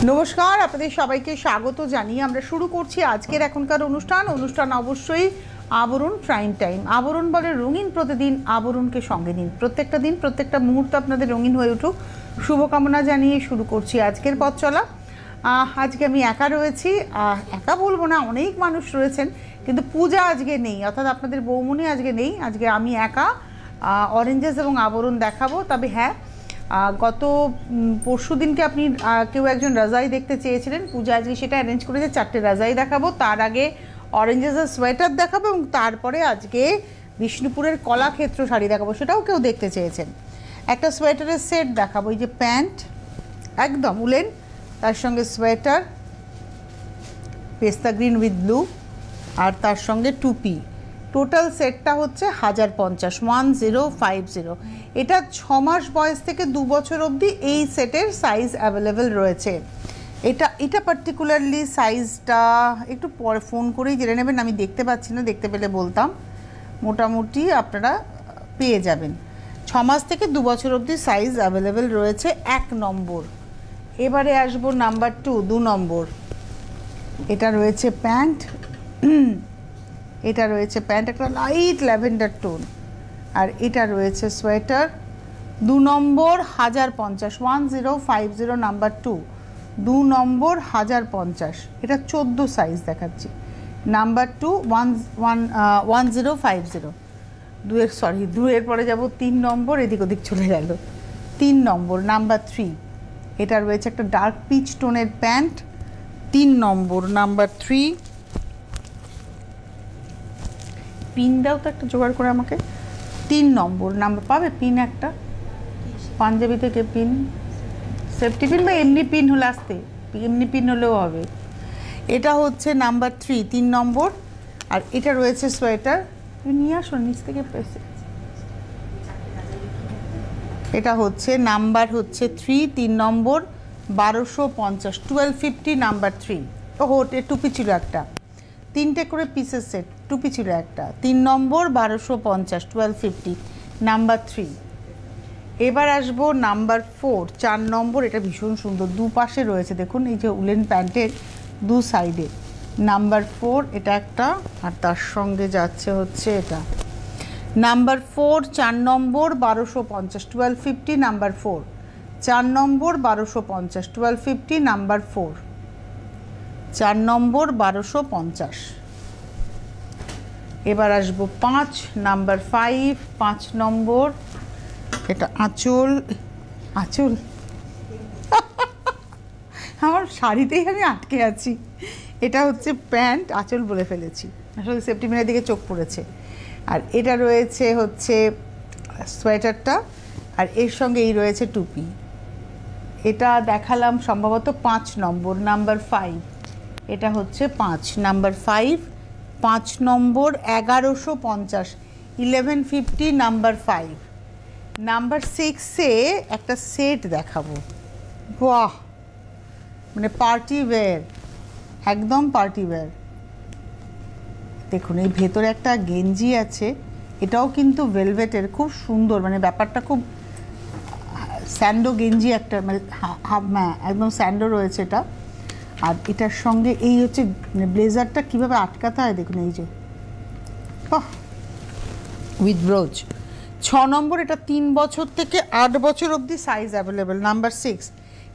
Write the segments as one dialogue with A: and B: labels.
A: নমস্কার, আপনাদের সবাইকে স্বাগত জানিয়ে আমরা শুরু করছি আজকের এখনকার অনুষ্ঠান অবশ্যই আবরণ প্রাইম টাইম। আবরণ বলে রঙিন প্রতিদিন, আবরণকে সঙ্গে নিন। প্রত্যেকটা দিন প্রত্যেকটা মুহূর্ত আপনাদের রঙিন হয়ে উঠুক, শুভকামনা জানিয়ে শুরু করছি আজকের পথ চলা। আজকে আমি একা রয়েছি, একা বলবো না, অনেক মানুষ রয়েছেন, কিন্তু পূজা আজকে নেই, অর্থাৎ আপনাদের বৌমনি আজকে নেই। আজকে আমি একা অরেঞ্জেস এবং আবরণ দেখাবো। তবে হ্যাঁ, গত পরশু দিনকে আপনি কেউ একজন রাজাই দেখতে চেয়েছিলেন, পূজা আজকে সেটা অ্যারেঞ্জ করেছে, 4টে রাজাই দেখাবো। তার আগে অরেঞ্জেসের সোয়েটার দেখাবো এবং তারপরে আজকে বিষ্ণুপুরের কলাক্ষেত্র শাড়ি দেখাবো, সেটাও কেউ দেখতে চেয়েছেন। একটা সোয়েটারের সেট দেখাবো, এই যে প্যান্ট একদম উলেন, তার সঙ্গে সোয়েটার পেস্তা গ্রিন উইথ ব্লু, আর তার সঙ্গে টুপি। টোটাল সেটটা হচ্ছে 1050, 1050। এটা 6 মাস বয়স থেকে 2 বছর অবধি এই সেটের সাইজ অ্যাভেলেবেল রয়েছে। এটা পার্টিকুলারলি সাইজটা একটু পরে ফোন করেই জেনে নেবেন, আমি দেখতে পাচ্ছি না, দেখতে পেলে বলতাম। মোটামুটি আপনারা পেয়ে যাবেন। 6 মাস থেকে 2 বছর অবধি সাইজ অ্যাভেলেবেল রয়েছে, 1 নম্বর। এবারে আসবো নাম্বার 2 নম্বর। এটা রয়েছে প্যান্ট, এটা রয়েছে প্যান্ট একটা লাইট ল্যাভেন্ডার টোন, আর এটা রয়েছে সোয়েটার। 2 নম্বর 1050, 1050 নাম্বার 2 নম্বর 1050। এটা 14 সাইজ দেখাচ্ছি। নাম্বার 2 1050। দুয়ের পরে যাব 3 নম্বর, এদিক ওদিক চলে গেল। 3 নম্বর নাম্বার 3। এটা রয়েছে একটা ডার্ক পিচ টোনের প্যান্ট, 3 নম্বর নাম্বার 3। পিন দাও তো একটা জোগাড় করে আমাকে। 3 নম্বর নাম্বার পাবে পিন একটা, পাঞ্জাবি থেকে পিন, সেফটি পিন বা এমনি পিন হলে আসতে, এমনি পিন হলেও হবে। এটা হচ্ছে নাম্বার 3 নম্বর। আর এটা রয়েছে সোয়েটার, নিয়ে আসো নিচ থেকে পেছে। এটা হচ্ছে নাম্বার হচ্ছে 3 নম্বর 1250, 1250 নাম্বার 3। ওহো, টুপি ছিল একটা, 3টে করে পিসের সেট, টুপি ছিল একটা। 3 নম্বর 1250, 1250 নাম্বার 3। এবার আসবো নাম্বার 4 নম্বর। এটা ভীষণ সুন্দর, দুপাশে রয়েছে দেখুন, এই যে উলেন প্যান্টের 2 সাইডে। নাম্বার 4 এটা একটা, আর তার সঙ্গে যাচ্ছে হচ্ছে এটা। নাম্বার 4 নম্বর 1250, 1250 নাম্বার 4 নম্বর 1250, 1250 নাম্বার 4 নম্বর 1250। এবার আসবো 5 নাম্বার 5 নম্বর। এটা আঁচল আমার শাড়িতেই আমি আটকে আছি। এটা হচ্ছে প্যান্ট, আঁচল বলে ফেলেছি, আসলে সেফটি পিনের দিকে চোখ পড়েছে। আর এটা রয়েছে হচ্ছে সোয়েটারটা, আর এর সঙ্গে এই রয়েছে টুপি। এটা দেখালাম সম্ভবত 5 নম্বর নাম্বার 5। এটা হচ্ছে 5 নাম্বার 5 নম্বর 1150, 1150 নাম্বার 5। নাম্বার 6-এ একটা সেট দেখাবো, বাহ, মানে পার্টি ওয়্যার, একদম পার্টি ওয়্যার। দেখুন, এই ভেতরে একটা গেঞ্জি আছে, এটাও কিন্তু ভেলভেটের, খুব সুন্দর, মানে ব্যাপারটা খুব স্যান্ডো গেঞ্জি একটা, মানে একদম স্যান্ডো রয়েছে এটা। আর এটার সঙ্গে এই হচ্ছে ব্লেজারটা কীভাবে আটকাতে হয় দেখুন, এই যে উইথ ব্রোচ। 6 নম্বর। এটা 3 বছর থেকে 8 বছর অবধি সাইজ অ্যাভেলেবেল, নাম্বার 6।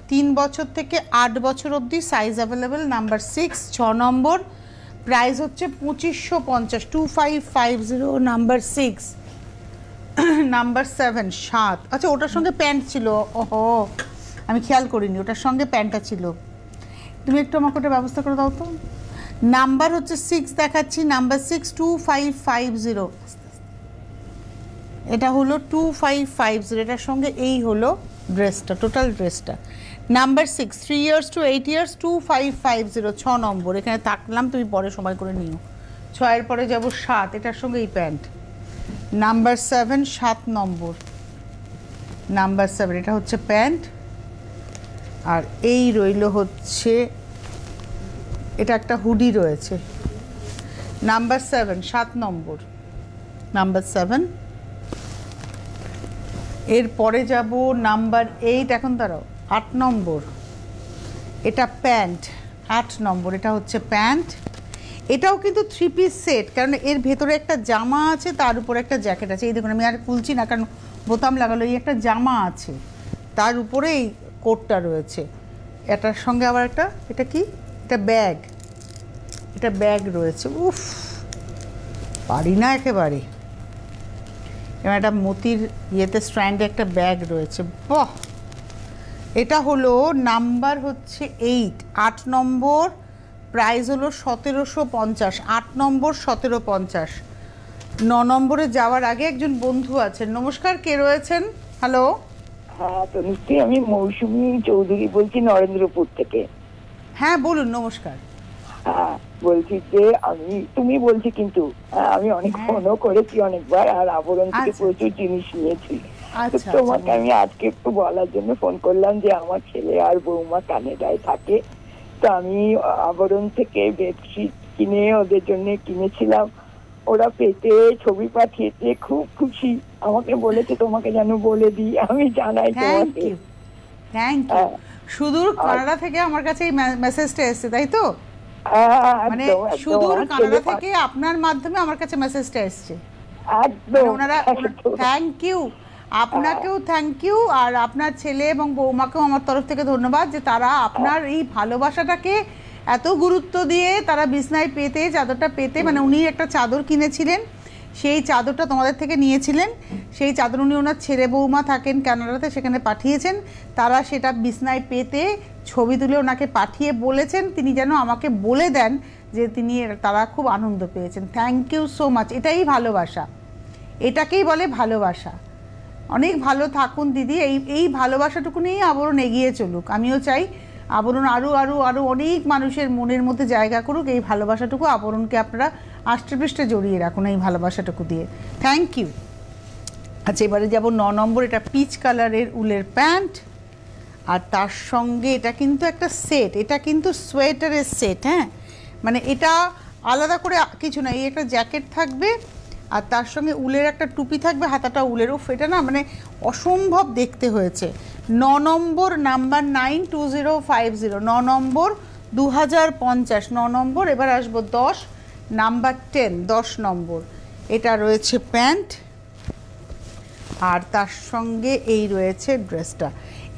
A: 3 বছর থেকে 8 বছর অবধি সাইজ অ্যাভেলেবেল, নাম্বার 6, 6 নম্বর। প্রাইস হচ্ছে 2550, 2550 নাম্বার 6। নাম্বার 7 7। আচ্ছা, ওটার সঙ্গে প্যান্ট ছিল, ওহো আমি খেয়াল করিনি, ওটার সঙ্গে প্যান্টটা ছিল। তুমি একটু আমাকে ওটা ব্যবস্থা করে দাও তো। নাম্বার হচ্ছে 6 দেখাচ্ছি, নাম্বার 6 2550। এটা হলো 2550, এটার সঙ্গে এই হলো ড্রেসটা, টোটাল ড্রেসটা। নাম্বার 6 3 ইয়ার্স টু 8 ইয়ার্স, 2550, 6 নম্বর। এখানে থাকলাম, তুমি পরে সময় করে নিও। 6-এর পরে যাব 7, এটার সঙ্গে এই প্যান্ট। নাম্বার 7 7 নম্বর নাম্বার 7। এটা হচ্ছে প্যান্ট, আর এই রইল হচ্ছে, এটা একটা হুডি রয়েছে। নাম্বার 7 7 নম্বর নাম্বার 7। এরপরে যাব নাম্বার 8, এখন দাঁড়াও, 8 নম্বর। এটা প্যান্ট 8 নম্বর, এটা হচ্ছে প্যান্ট। এটাও কিন্তু 3 পিস সেট, কারণ এর ভেতরে একটা জামা আছে, তার উপরে একটা জ্যাকেট আছে। এই দেখুন, আমি আর খুলছি না কারণ বোতাম লাগালো। এই একটা জামা আছে, তার উপরে এই কোটটা রয়েছে, এটার সঙ্গে আবার একটা, এটা কি, এটা ব্যাগ, এটা ব্যাগ রয়েছে। উফ, পারি না একেবারে। এবং একটা মতির ইয়েতে স্ট্র্যান্ডে একটা ব্যাগ রয়েছে। বাহ, এটা হলো নাম্বার হচ্ছে 8 নম্বর, প্রাইস হলো 1750। 8 নম্বর 1750। 9 নম্বরে যাওয়ার আগে একজন বন্ধু আছেন। নমস্কার, কে রয়েছেন? হ্যালো।
B: হ্যাঁ তনুশ্রী, আমি মৌসুমী চৌধুরী বলছি নরেন্দ্রপুর থেকে।
A: হ্যাঁ বলুন। নমস্কার।
B: হ্যাঁ বলছি যে তুমি বলছি, কিন্তু আমি অনেক ফোনও করেছি অনেকবার, আর আবরণ থেকে প্রচুর জিনিস নিয়েছি। তোমাকে আমি আজকে একটু বলার জন্য ফোন করলাম যে আমার ছেলে আর বৌমা কানাডায় থাকে, তো আমি আবরণ থেকে বেডশিট কিনে ওদের জন্য কিনেছিলাম। ওরা পেতে ছবি পাঠিয়েছে, খুব খুশি। আমাকে বলেছে তোমাকে যেন বলে দিই, আমি জানাই তোমাকে।
A: Thank you. সুদূর কানাডা থেকে আমার কাছে এই মেসেজটা এসেছে, তাই তো? মানে সুদূর কানাডা থেকে আপনার মাধ্যমে আমার কাছে মেসেজটা এসেছে।
B: একদম
A: ওনারা থ্যাংক ইউ, আপনাকেও থ্যাংক ইউ, আর আপনার ছেলে এবং বৌমাকেও আমার তরফ থেকে ধন্যবাদ যে তারা আপনার এই ভালোবাসাটাকে এত গুরুত্ব দিয়ে তারা বিছনায় পেতে, চাদরটা পেতে, মানে উনি একটা চাদর কিনেছিলেন, সেই চাদরটা তোমাদের থেকে নিয়েছিলেন। সেই চাদর উনি ওনার ছেলে বৌমা থাকেন কানাডাতে, সেখানে পাঠিয়েছেন। তারা সেটা বিছনায় পেতে ছবি তুলে ওনাকে পাঠিয়ে বলেছেন তিনি যেন আমাকে বলে দেন যে তারা খুব আনন্দ পেয়েছেন। Thank you so much. এটাই ভালোবাসা, এটাকেই বলে ভালোবাসা। অনেক ভালো থাকুন দিদি। এই ভালোবাসাটুকু নিয়েই আবরণ এগিয়ে চলুক। আমিও চাই আবরণ আরও আরও আরও অনেক মানুষের মনের মধ্যে জায়গা করুক। এই ভালোবাসাটুকু আবরণকে আপনারা আষ্টেপৃষ্টে জড়িয়ে রাখুন এই ভালোবাসাটুকু দিয়ে। Thank you. আচ্ছা, এবারে যাব 9 নম্বর। এটা পিচ কালারের উলের প্যান্ট, আর তার সঙ্গে এটা কিন্তু একটা সেট, এটা কিন্তু সোয়েটারের সেট। হ্যাঁ, মানে এটা আলাদা করে কিছু না, এই একটা জ্যাকেট থাকবে আর তার সঙ্গে উলের একটা টুপি থাকবে, হাতাটা উলের। উফ, এটা না মানে অসম্ভব দেখতে হয়েছে। 9 নম্বর, নাম্বার 92050, 9 নম্বর 2050, 9 নম্বর। এবার আসবো 10 নাম্বার 10 নম্বর। এটা রয়েছে প্যান্ট, আর তার সঙ্গে এই রয়েছে ড্রেসটা।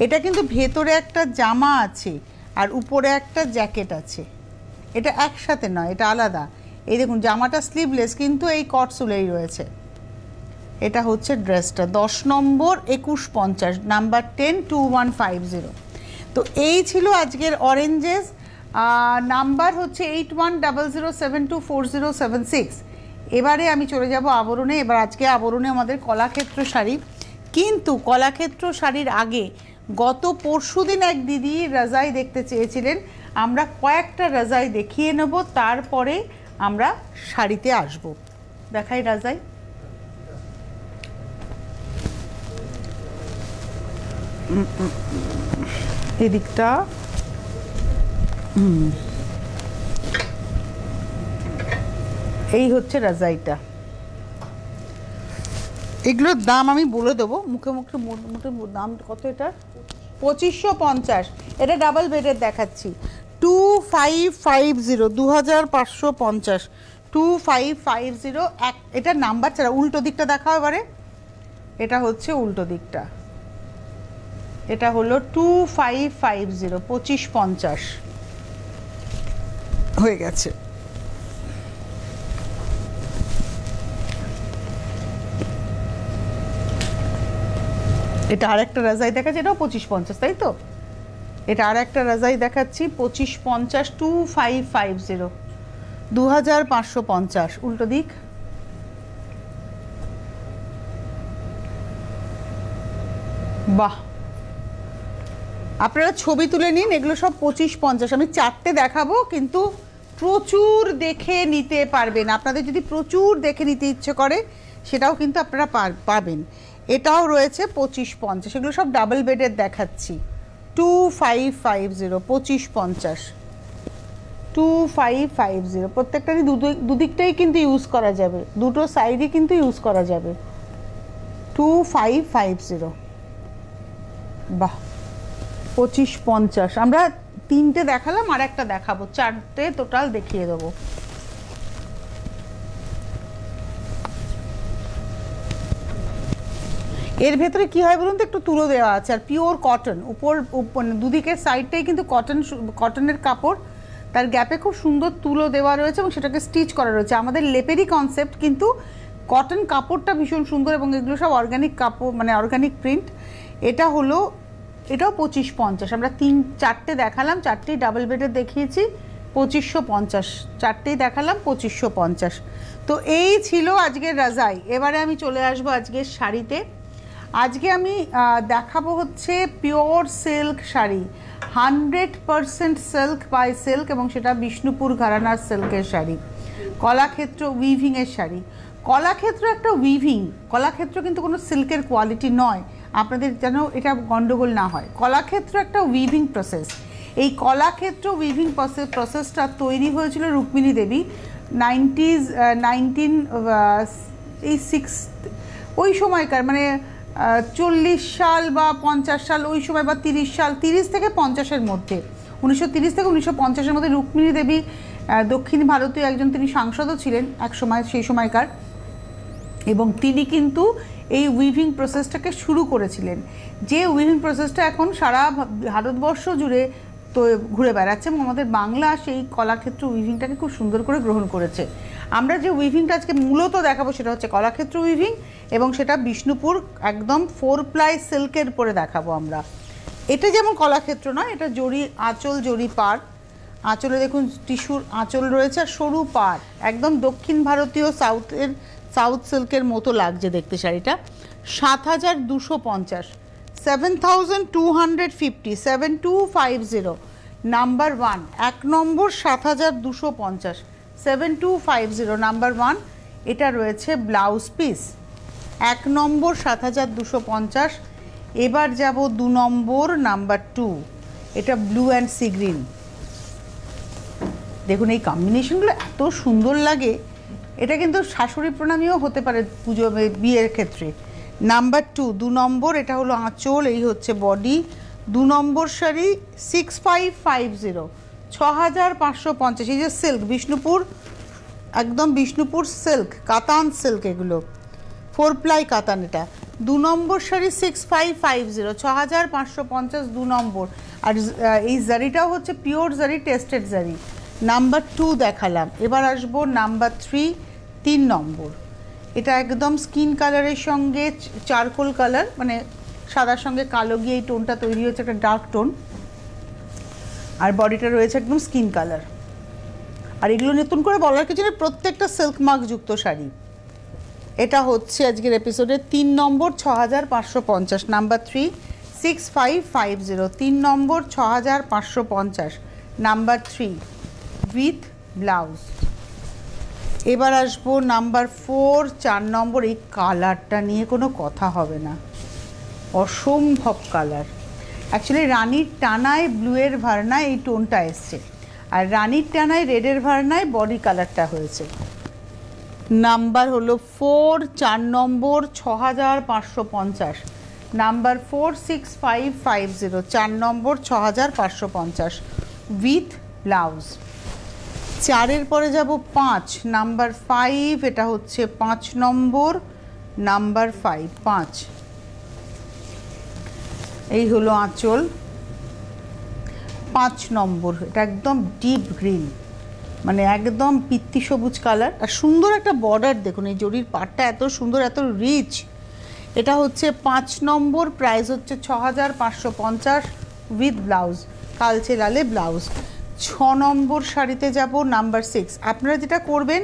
A: এটা কিন্তু ভেতরে একটা জামা আছে আর উপরে একটা জ্যাকেট আছে। এটা একসাথে নয়, এটা আলাদা। এই দেখুন, জামাটা স্লিভলেস, কিন্তু এই কটসুলেই রয়েছে। এটা হচ্ছে ড্রেসটা। 10 নম্বর 2150, নাম্বার 102150। তো এই ছিল আজকের অরেঞ্জেস। নাম্বার হচ্ছে 8100724076। এবারে আমি চলে যাব আবরণে। এবার আজকে আবরণে আমাদের কলাক্ষেত্র শাড়ি, কিন্তু কলাক্ষেত্র শাড়ির আগে গত পরশুদিন এক দিদি রাজাই দেখতে চেয়েছিলেন। আমরা কয়েকটা রাজাই দেখিয়ে নেব, তারপরে আমরা শাড়িতে আসব। দেখাই রাজাই। এদিকটা এই হচ্ছে রাজাইটা। এগুলোর দাম আমি বলে দেবো মুখে মুখে, মোটামুটি দাম কত এটা? 2550। এটা ডাবল বেডের দেখাচ্ছি। 2550, 2550, 2550। এটা নাম্বার ছাড়া উল্টো দিকটা দেখাও এবারে। এটা হচ্ছে উল্টো দিকটা। এটা হলো 2550, 2550 হয়ে গেছে। এটা আর একটা রাজাই দেখাচ্ছি, এটাও 2550, তাই তো? এটা আর একটা রাজাই দেখাচ্ছি 2550, 2550, 2550। উল্টো দিক। বাহ, আপনারা ছবি তুলে নিন। এগুলো সব 2550। আমি 4টে দেখাবো, কিন্তু প্রচুর দেখে নিতে পারবেন। আপনাদের যদি প্রচুর দেখে নিতে ইচ্ছে করে সেটাও কিন্তু আপনারা পাবেন। এটাও রয়েছে 2550। এগুলো সব ডাবল বেডের দেখাচ্ছি। 2550, 2550, 2550। প্রত্যেকটারই দুদিকটাই কিন্তু ইউজ করা যাবে, দুটো সাইডই কিন্তু ইউজ করা যাবে। 2550। বাহ, 2550। আমরা তিনটে দেখালাম, আর একটা দেখাবো, চারটে টোটাল দেখিয়ে দেবো। এর ভেতরে কি হয় বলুন তো, একটু তুলো দেওয়া আছে আর পিওর কটন, উপর দুদিকের সাইডটাই কিন্তু কটনের কাপড়, তার গ্যাপে খুব সুন্দর তুলো দেওয়া রয়েছে এবং সেটাকে স্টিচ করা রয়েছে। আমাদের লেপেরই কনসেপ্ট, কিন্তু কটন কাপড়টা ভীষণ সুন্দর এবং এগুলো সব অর্গানিক কাপড়, মানে অর্গানিক প্রিন্ট। এটা হলো, এটাও 2550। আমরা চারটে দেখালাম, চারটেই ডাবল বেডের দেখিয়েছি, 2550। চারটেই দেখালাম 2550। তো এই ছিল আজকের রাজাই। এবারে আমি চলে আসবো আজকের শাড়িতে। আজকে আমি দেখাবো হচ্ছে pure silk sari, 100% silk by silk, এবং সেটা বিষ্ণুপুর ঘরানার সিল্কের শাড়ি, কলাক্ষেত্র উইভিংয়ের শাড়ি। কলাক্ষেত্র একটা উইভিং, কলাক্ষেত্র কিন্তু কোনো সিল্কের কোয়ালিটি নয়, আপনাদের যেন এটা গন্ডগোল না হয়। কলাক্ষেত্র একটা উইভিং প্রসেস। এই কলাক্ষেত্র উইভিং প্রসেসটা তৈরি হয়েছিল রুক্মিণী দেবী 19 ওই সময়কার, মানে 40 সাল বা 50 সাল ওই সময়, বা 30 সাল, 30 থেকে 50-এর মধ্যে, 1930 থেকে 1950-এর মধ্যে রুক্মিণী দেবী দক্ষিণ ভারতীয় একজন, তিনি সাংসদও ছিলেন এক সময়, সেই সময়কার, এবং তিনি কিন্তু এই উইভিং প্রসেসটাকে শুরু করেছিলেন, যে উইভিং প্রসেসটা এখন সারা ভারতবর্ষ জুড়ে তো ঘুরে বেড়াচ্ছে, এবং আমাদের বাংলা সেই কলাক্ষেত্র উইভিংটাকে খুব সুন্দর করে গ্রহণ করেছে। আমরা যে উইভিংটা আজকে মূলত দেখাবো সেটা হচ্ছে কলাক্ষেত্র উইভিং, এবং সেটা বিষ্ণুপুর একদম 4 প্লাই সিল্কের উপরে দেখাবো আমরা। এটা যেমন কলাক্ষেত্র নয়, এটা জরি আঁচল, জরি পাড়, আঁচলে দেখুন টিস্যুর আঁচল রয়েছে আর সরু পাড়, একদম দক্ষিণ ভারতীয় সাউথ সিল্কের মতো লাগছে দেখতে শাড়িটা। 7250, 7250, 7250, নাম্বার 1, 1 নম্বর 7250, 7250, নাম্বার 1। এটা রয়েছে ব্লাউজ পিস, 1 নম্বর 7250। এবার যাব 2 নম্বর, নাম্বার 2, এটা ব্লু অ্যান্ড সি গ্রিন। দেখুন এই কম্বিনেশনগুলো এত সুন্দর লাগে, এটা কিন্তু শাশুড়ি প্রণামীও হতে পারে পুজো বিয়ের ক্ষেত্রে। নাম্বার 2, 2 নম্বর, এটা হলো আঁচল, এই হচ্ছে বডি। 2 নম্বর শাড়ি 6550, 6550। এই যে সিল্ক বিষ্ণুপুর, একদম বিষ্ণুপুর সিল্ক, কাতান সিল্ক, এগুলো 4 প্লাই কাতান। এটা 2 নম্বর শাড়ি 6550, 6550, 2 নম্বর। আর এই জারিটাও হচ্ছে পিওর জারি, টেস্টেড জারি। নাম্বার 2 দেখালাম। এবার আসবো নাম্বার 3, 3 নম্বর। এটা একদম স্কিন কালারের সঙ্গে চারকোল কালার, মানে সাদার সঙ্গে কালো গিয়ে এই টোনটা তৈরি হয়েছে, একটা ডার্ক টোন, আর বডিটা রয়েছে একদম স্কিন কালার। আর এগুলো নতুন করে বলার কিছু নেই, প্রত্যেকটা সিল্ক মার্ক যুক্ত শাড়ি। এটা হচ্ছে আজকের এপিসোডে 3 নম্বর, 6550, number 3, 6550, 3 number, 6550, number 3, with blouse. এবার আসবো নাম্বার 4, 4 নম্বর। এই কালারটা নিয়ে কোনো কথা হবে না, অসম্ভব কালার। অ্যাকচুয়ালি রানীর টানায় ব্লুয়ের ভার্নায় এই টোনটা এসছে, আর রানীর টানায় রেডের ভার্নায় বডি কালারটা হয়েছে। নাম্বার হলো 4, 4 নম্বর, 6550, নাম্বার 4, 6550, 4 নম্বর, 6550, উইথ ব্লাউজ। 4-এর পরে যাব 5, নাম্বার 5, এটা হচ্ছে 5 নম্বর, নাম্বার 5, 5। এই হলো আঁচল, 5 নম্বর। এটা একদম ডিপ গ্রিন, মানে একদম পিত্তি সবুজ কালার, আর সুন্দর একটা বর্ডার। দেখুন এই জরির পাটটা এত সুন্দর, এত রিচ। এটা হচ্ছে 5 নম্বর, প্রাইস হচ্ছে 6550, উইথ ব্লাউজ, কালচে লালে ব্লাউজ। 6 নম্বর শাড়িতে যাব, নাম্বার 6। আপনারা যেটা করবেন,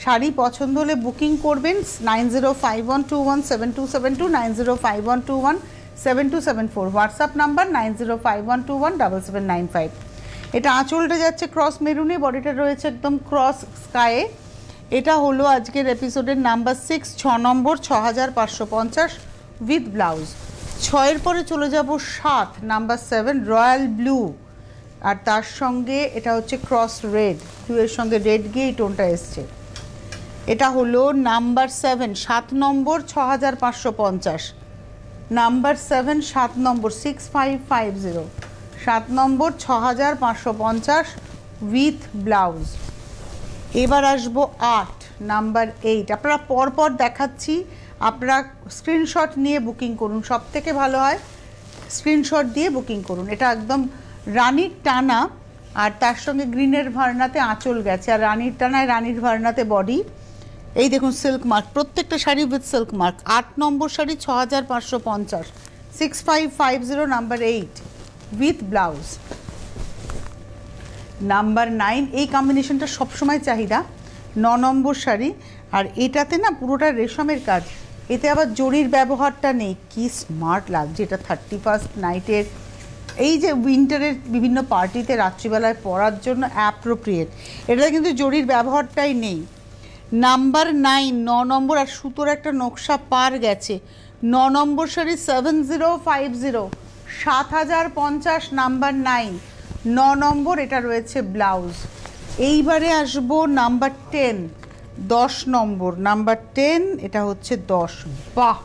A: শাড়ি পছন্দ হলে বুকিং করবেন 9051217272, 9051217274, হোয়াটসঅ্যাপ নাম্বার 9051217795। এটা আঁচলটা যাচ্ছে ক্রস মেরুনে, বডিটা রয়েছে একদম ক্রস স্কায়ে। এটা হলো আজকের এপিসোডের নাম্বার 6, 6 নম্বর, 6550, উইথ ব্লাউজ। 6-এর পরে চলে যাব 7, নাম্বার 7, রয়্যাল ব্লু, আর তার সঙ্গে এটা হচ্ছে ক্রস রেড, ব্লুয়ের সঙ্গে রেড গিয়ে এই টোনটা এসছে। এটা হলো number 7, 7 number, 6550, number 7, 7 number, 6550, 7 number 6550 with blouse. এবার আসবো 8 নাম্বার 8। আপনারা পরপর দেখাচ্ছি, আপনারা স্ক্রিনশট নিয়ে বুকিং করুন, সব থেকে ভালো হয় স্ক্রিনশট দিয়ে বুকিং করুন। এটা একদম রানীর টানা, আর তার সঙ্গে গ্রিনের ভার্নাতে আঁচল গেছে, আর রানীর টানায় রানীর ভার্নাতে বডি। এই দেখুন সিল্ক মার্ক, প্রত্যেকটা sari with silk mark. 8 number sari 6550, 6550 number 8 with blouse. Number 9, এই কম্বিনেশনটা সবসময় চাহিদা। 9 নম্বর শাড়ি, আর এটাতে না পুরোটা রেশমের কাজ, এতে আবার জরির ব্যবহারটা নেই। কি স্মার্ট লাগছে এটা 31st নাইটের, এই যে উইন্টারের বিভিন্ন পার্টিতে রাত্রিবেলায় পরার জন্য অ্যাপ্রোপ্রিয়েট। এটাতে কিন্তু জরির ব্যবহারটাই নেই। নাম্বার 9, 9 নম্বর, আর সুতোর একটা নকশা পার গেছে। 9 নম্বর শাড়ি 7050, 7050 নাম্বার 9, 9 নম্বর। এটা রয়েছে ব্লাউজ। এইবারে আসবো নাম্বার 10, 10 নম্বর, নাম্বার 10, এটা হচ্ছে 10। বাহ,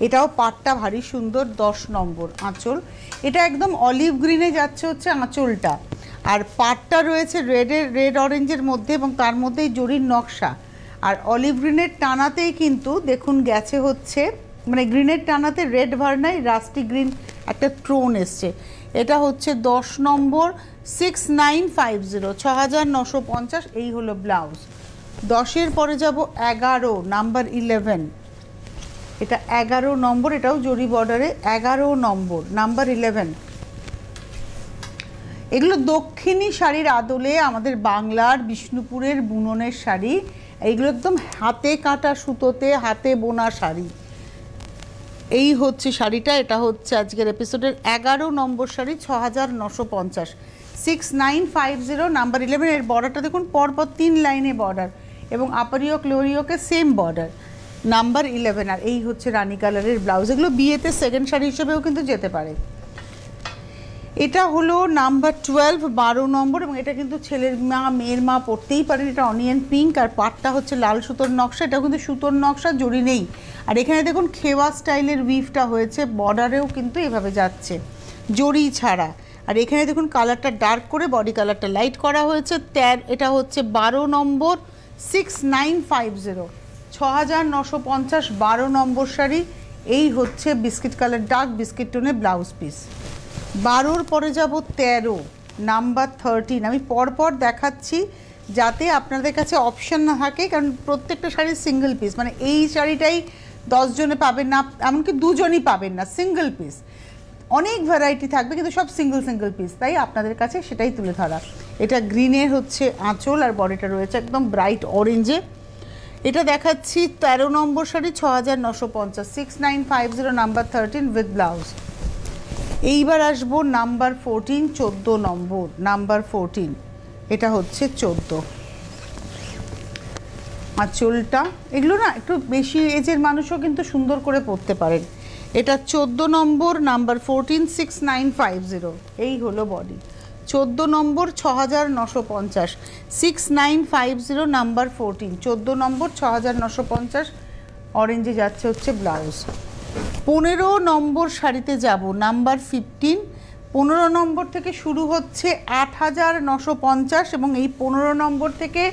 A: এটাও পাটটা ভারী সুন্দর। 10 নম্বর আঁচল, এটা একদম অলিভ গ্রিনে যাচ্ছে হচ্ছে আঁচলটা, আর পাটটা রয়েছে রেড অরেঞ্জের মধ্যে, এবং তার মধ্যেই জরির নকশা। আর অলিভ গ্রিনের টানাতেই কিন্তু দেখুন গেছে হচ্ছে, মানে গ্রিনের টানাতে রেড ভার্নায় রাস্টি গ্রিন একটা টোন এসছে। এটা হচ্ছে 10 নম্বর 6950, 6950। এই হলো ব্লাউজ। 10-এর পরে যাব 11 নাম্বার 11, এটা 11 নম্বর, এটাও জরি বর্ডারে। 11 নম্বর নাম্বার 11। এগুলো দক্ষিণী শাড়ির আদলে আমাদের বাংলার বিষ্ণুপুরের বুননের শাড়ি। এইগুলো একদম হাতে কাটা সুতোতে হাতে বোনা শাড়ি। এই হচ্ছে শাড়িটা, এটা হচ্ছে আজকের এপিসোডের 11 নম্বর শাড়ি, 6950, 6950 নাম্বার 11। এর বর্ডারটা দেখুন পরপর 3 লাইনে বর্ডার, এবং আপারিওক লোরিওকে সেম বর্ডার। নাম্বার 11, আর এই হচ্ছে রানী কালারের ব্লাউজ। এগুলো বিয়েতে সেকেন্ড শাড়ি হিসেবেও কিন্তু যেতে পারে। এটা হলো নাম্বার 12, 12 নম্বর, এবং এটা কিন্তু ছেলের মা মেয়ের মা পরতেই পারেন। এটা অনিয়ন পিঙ্ক, আর পাটটা হচ্ছে লাল সুতোর নকশা। এটাও কিন্তু সুতোর নকশা, জরি নেই। আর এখানে দেখুন খেওয়া স্টাইলের উইভটা হয়েছে, বর্ডারেও কিন্তু এভাবে যাচ্ছে জরি ছাড়া। আর এখানে দেখুন কালারটা ডার্ক করে বডি কালারটা লাইট করা হয়েছে। এটা হচ্ছে 12 নম্বর 6950, 6950, 12 নম্বর শাড়ি। এই হচ্ছে বিস্কিট কালার, ডার্ক বিস্কিট টোনে ব্লাউজ পিস। 12-র পরে যাব 13 নাম্বার 13। আমি পরপর দেখাচ্ছি যাতে আপনাদের কাছে অপশান না থাকে, কারণ প্রত্যেকটা শাড়ির সিঙ্গেল পিস, মানে এই শাড়িটাই 10 জনে পাবেন না, এমনকি 2 জনই পাবেন না, সিঙ্গেল পিস। অনেক ভ্যারাইটি থাকবে কিন্তু সব সিঙ্গেল পিস, তাই আপনাদের কাছে সেটাই তুলে ধরা। এটা গ্রিনের হচ্ছে আঁচল, আর বডিটা রয়েছে একদম ব্রাইট অরেঞ্জে। এটা দেখাচ্ছি 13 নম্বর শাড়ি, 6950, 6950 নাম্বার 13 উইথ ব্লাউজ। এইবার আসবো নাম্বার 14, 14 নম্বর, নাম্বার 14, এটা হচ্ছে 14 আঁচলটা। এগুলো না একটু বেশি এজের মানুষও কিন্তু সুন্দর করে পরতে পারেন। এটা 14 নম্বর নাম্বার 14, 6950। এই হলো বডি। 14 নম্বর 6950, 6950 নাম্বার 14, 14 নম্বর 6950 অরেঞ্জে যাচ্ছে হচ্ছে ব্লাউজ। 15 নম্বর শাড়িতে যাব, নাম্বার 15। 15 নম্বর থেকে শুরু হচ্ছে 8950, এবং এই 15 নম্বর থেকে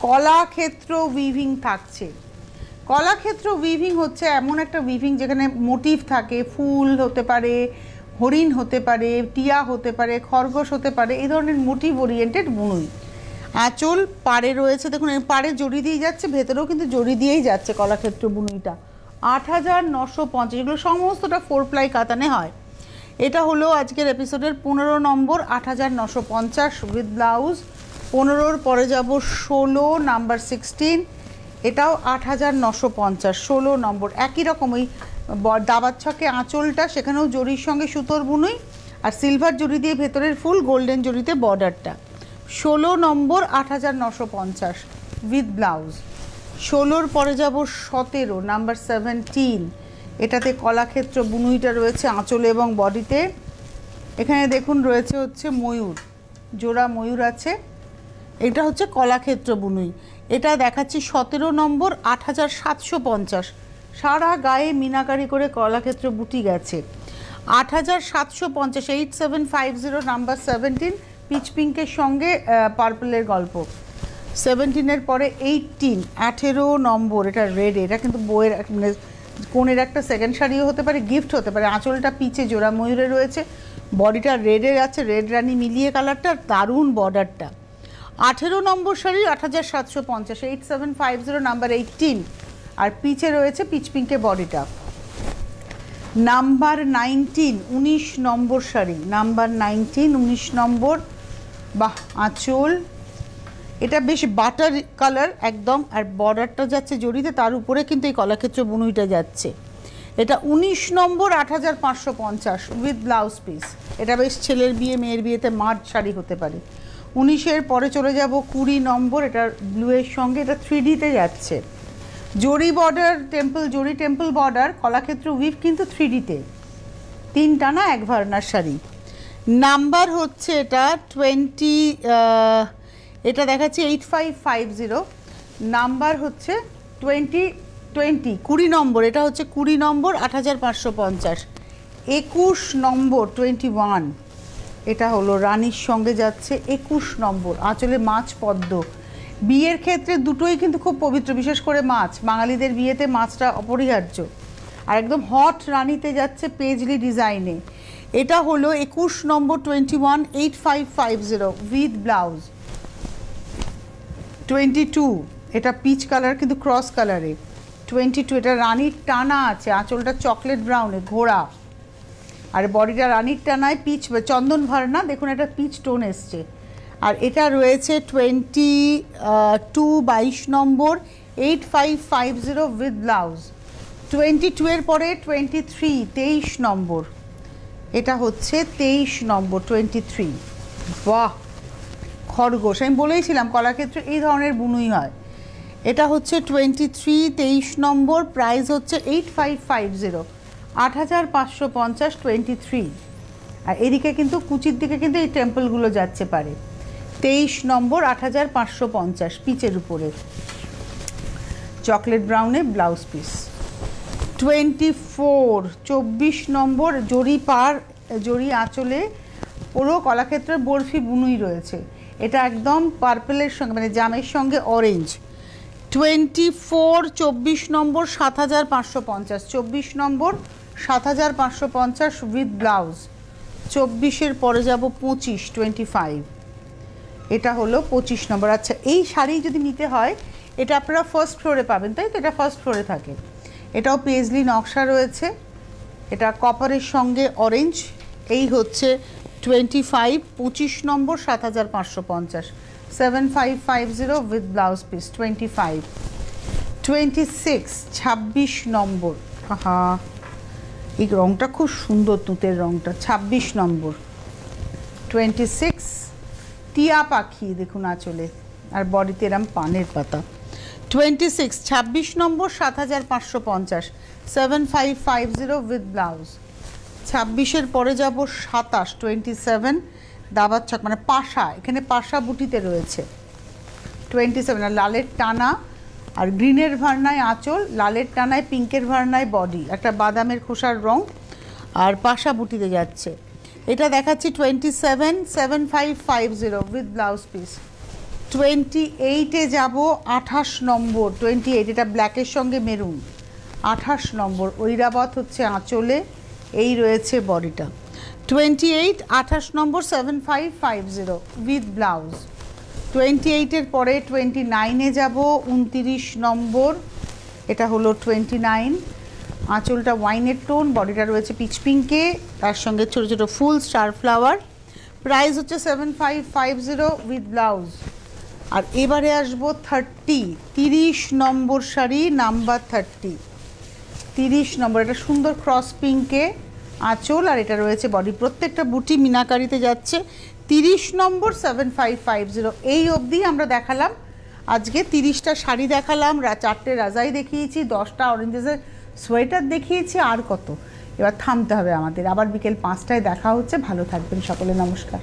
A: কলাক্ষেত্র উইভিং থাকছে। কলাক্ষেত্র উইভিং হচ্ছে এমন একটা উইভিং যেখানে মোটিভ থাকে, ফুল হতে পারে, হরিণ হতে পারে, টিয়া হতে পারে, খরগোশ হতে পারে, এই ধরনের মোটিভ ওরিয়েন্টেড বুনই। আঁচল পাড়ে রয়েছে, দেখুন পাড়ে জড়ি দিয়ে যাচ্ছে, ভেতরেও কিন্তু জড়ি দিয়েই যাচ্ছে কলাক্ষেত্র বুনুইটা। 8950, এগুলো সমস্তটা 4 প্লাই কাতানে হয়। এটা হলো আজকের এপিসোডের 15 নম্বর, 8950 উইথ ব্লাউজ। 15-র পরে যাব 16 নাম্বার 16, এটাও 8950, 16 নম্বর। একই রকম ওই দাবার ছকে আঁচলটা, সেখানেও জরির সঙ্গে সুতোর বুনুই, আর সিলভার জরি দিয়ে ভেতরের ফুল, গোল্ডেন জরিতে বর্ডারটা। 16 নম্বর 8950 উইথ ব্লাউজ। 16-র পরে যাব 17 নাম্বার 17, এটাতে কলাক্ষেত্র বুনুইটা রয়েছে আঁচলে এবং বডিতে। এখানে দেখুন রয়েছে হচ্ছে ময়ূর, জোড়া ময়ূর আছে, এটা হচ্ছে কলাক্ষেত্র বুনুই। এটা দেখাচ্ছি 17 নম্বর 8750, সারা গায়ে মিনাকারি করে কলাক্ষেত্র বুটি গেছে। 8750, 8750, নাম্বার 17, পিচ পিঙ্কের সঙ্গে পার্পলের গল্প। 17-এর পরে 18 নম্বর, এটা রেড, এটা কিন্তু বইয়ের মানে কোনের একটা সেকেন্ড শাড়িও হতে পারে, গিফট হতে পারে। আঁচলটা পিচে জোড়া ময়ূরে রয়েছে, বডিটা রেডের আছে, রেড রানি মিলিয়ে কালারটা, দারুণ বর্ডারটা। 18 নম্বর শাড়ি 8750, 8750, নাম্বার 18, আর পিচে রয়েছে পিচ পিঙ্কে বডিটা। নাম্বার 19, 19 নম্বর শাড়ি, নাম্বার 19, 19 নম্বর। বাহ, আঁচল এটা বেশ বাটার কালার একদম, আর বর্ডারটা যাচ্ছে জড়িতে, তার উপরে কিন্তু এই কলাক্ষেত্র বুনুইটা যাচ্ছে। এটা 19 নম্বর, 8550, উইথ ব্লাউজ পিস। এটা বেশ ছেলের বিয়ে মেয়ের বিয়েতে মাঠ শাড়ি হতে পারে। 19-এর পরে চলে যাব 20 নম্বর, এটা ব্লুয়ের সঙ্গে, এটা 3D-তে যাচ্ছে, জরি বর্ডার, টেম্পল জরি টেম্পল বর্ডার, কলাক্ষেত্র উইভ কিন্তু 3D-তে, 3 টানা 1 ভার্নার শাড়ি। নাম্বার হচ্ছে এটা 20, এটা দেখাচ্ছে 8550, নাম্বার হচ্ছে 20 নম্বর, এটা হচ্ছে 20 নম্বর, 8550। 21 নম্বর 21, এটা হলো রানীর সঙ্গে যাচ্ছে, 21 নম্বর, আঁচলে মাছ পদ্ম। বিয়ের ক্ষেত্রে দুটোই কিন্তু খুব পবিত্র, বিশেষ করে মাছ, বাঙালিদের বিয়েতে মাছটা অপরিহার্য। আর একদম হট রানীতে যাচ্ছে পেজলি ডিজাইনে। এটা হলো 21 নম্বর 21, 8550, উইথ ব্লাউজ। 22, এটা পিচ কালার কিন্তু ক্রস কালারে। 22, এটা রানীর টানা আছে, আঁচলটা চকলেট ব্রাউনে ঘোড়া, আর বডিটা রানীর টানায় পিচ চন্দন ভার্না, দেখুন এটা পিচ টোন এসছে। আর এটা রয়েছে 22 নম্বর, 8550, উইথ ব্লাউজ। 22-এর পরে 23, 23 নম্বর, এটা হচ্ছে 23 নম্বর 23। বাহ, খরগোশ, আমি বলেইছিলাম কলাক্ষেত্রে এই ধরনের বুনুই হয়। এটা হচ্ছে 23, 23 নম্বর, প্রাইস হচ্ছে 8550, 8550, 23। আর এদিকে কিন্তু কুচির দিকে কিন্তু এই টেম্পলগুলো যাচ্ছে পারে। 23 নম্বর, 8550, পিচের উপরে চকলেট ব্রাউনে ব্লাউজ পিস। 24, 24 নম্বর, জরি পার, জরি আঁচলে পুরো কলাক্ষেত্রের বরফি বুনুই রয়েছে। এটা একদম পার্পেলের সঙ্গে মানে জামের সঙ্গে orange. 24, 24 number, 7550, 24 number, 7550, with blouse. 24-এর পরে যাব 25, 25, এটা হলো 25 নম্বর। আচ্ছা, এই শাড়ি যদি নিতে হয় এটা আপনারা ফার্স্ট ফ্লোরে পাবেন, তাই তো? এটা ফার্স্ট ফ্লোরে থাকে। এটাও পেজলি নকশা রয়েছে, এটা কপারের সঙ্গে অরেঞ্জ। এই হচ্ছে 25, 25 নম্বর, 7550, 7550, উইথ ব্লাউজ পিস। 25, 26, 26 নম্বর, হ্যাঁ এই রঙটা খুব সুন্দর, তুঁতের রঙটা। 26 নম্বর 26, টিয়া পাখি দেখুন আঁচলে, আর বডিতে এরম পানের পাতা। 26, 26 নম্বর, 7550, 7550, উইথ ব্লাউজ। 26-এর পরে যাব 27, 27, দাবার ছক মানে পাশা, এখানে পাশা বুটিতে রয়েছে। 27, আর লালের টানা আর গ্রিনের ভার্নায় আঁচল, লালের টানায় পিঙ্কের ভার্নায় বডি, একটা বাদামের খোসার রং, আর পাশা বুটিতে যাচ্ছে। এটা দেখাচ্ছি 27, 7550, উইথ ব্লাউজ পিস। 28-এ যাব 28 নম্বর, 28, এটা ব্ল্যাকের সঙ্গে মেরুন। 28 নম্বর, ঐরাবত হচ্ছে আঁচলে, এই রয়েছে বডিটা। 28, 28 নম্বর, 7550, উইথ ব্লাউজ। 28-এর পরে 29-এ যাব, 29 নম্বর, এটা হলো 29, আঁচলটা ওয়াইনের টোন, বডিটা রয়েছে পিচ পিঙ্কে, তার সঙ্গে ছোটো ছোটো ফুল স্টার ফ্লাওয়ার। প্রাইস হচ্ছে 7550, উইথ ব্লাউজ। আর এবারে আসবো 30 নম্বর শাড়ি, নাম্বার 30 নম্বর, এটা সুন্দর ক্রস পিঙ্কে আঁচল, আর এটা রয়েছে বডি, প্রত্যেকটা বুটি মিনাকারিতে যাচ্ছে। 30 নম্বর, 7550। এই অবধি আমরা দেখালাম আজকে 30টা শাড়ি দেখালাম, 4টে রাজাই দেখিয়েছি, 10টা অরেঞ্জেসের সোয়েটার দেখিয়েছি, আর কত। এবার থামতে হবে আমাদের, আবার বিকেল 5টায় দেখা হচ্ছে। ভালো থাকবেন সকলে, নমস্কার।